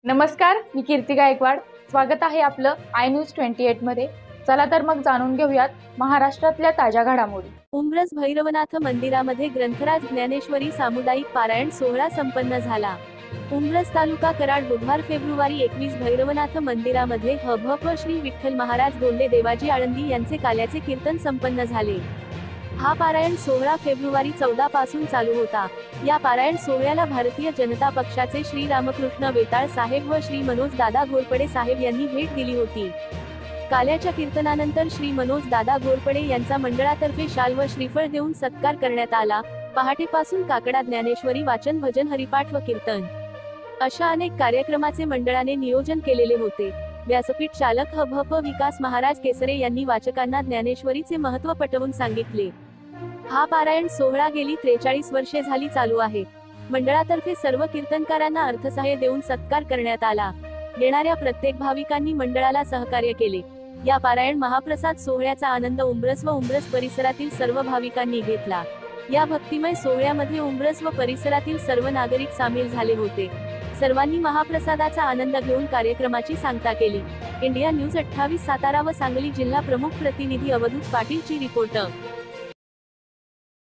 नमस्कार, मी कीर्ती गायकवाड. स्वागत आहे आपलं आय न्यूज 28 मध्ये. चला तर मग जाणून घेऊयात महाराष्ट्रातल्या ताज्या घडामोडी. उंब्रज भैरवनाथ मंदिरामध्ये ग्रंथराज ज्ञानेश्वरी सामुदायिक पारायण सोहळा संपन्न झाला. उंब्रज तालुका कराड बुधवार फेब्रुवारी 21 भैरवनाथ मंदिरामध्ये हभप श्री विठ्ठल महाराज गोंडे देवाजी आळंदी यांचे काल्याचे कीर्तन संपन्न झाले. हा पारायण सोहळा फेब्रुवारी 14 पासून चालू होता. या पारायण सोहळ्याला भारतीय जनता पक्षाचे श्री रामकृष्ण वेताळ साहेब व श्री मनोज दादा घोरपडे साहेब यांनी भेट दिली होती. काल्याच्या कीर्तनानंतर श्री मनोज दादा घोरपडे यांचा मंडळातर्फे शाल व श्रीफळ देऊन सत्कार करण्यात आला. पहाटेपासून काकडा ज्ञानेश्वरी वाचन, भजन, हरिपाठ व कीर्तन अशा अनेक कार्यक्रमाचे मंडळाने नियोजन केलेले होते. व्यासपीठ चालक हभप विकास महाराज केसरे यांनी वाचकांना ज्ञानेश्वरीचे महत्त्व पटवून सांगितले. हा पारायण सोहळा गेली 43 वर्षे झाली चालू आहे. मंडळातर्फे सर्व कीर्तनकारांना अर्थसहाय्य देऊन सत्कार करण्यात आला. येणाऱ्या प्रत्येक भाविकांनी मंडळाला सहकार्य केले. या पारायण महाप्रसाद सोहळ्याचा आनंद उंब्रज व उंब्रज परिसरातील सर्व भाविकांनी घेतला. या भक्तिमय सोहळ्यामध्ये उंब्रज व परिसरातील सर्व नागरिक सामील झाले होते. सर्वांनी महाप्रसादाचा आनंद घेऊन कार्यक्रमाची सांगता केली. इंडिया न्यूज 28 सातारा व सांगली जिल्हा प्रमुख प्रतिनिधी अवधूत पाटील ची रिपोर्ट.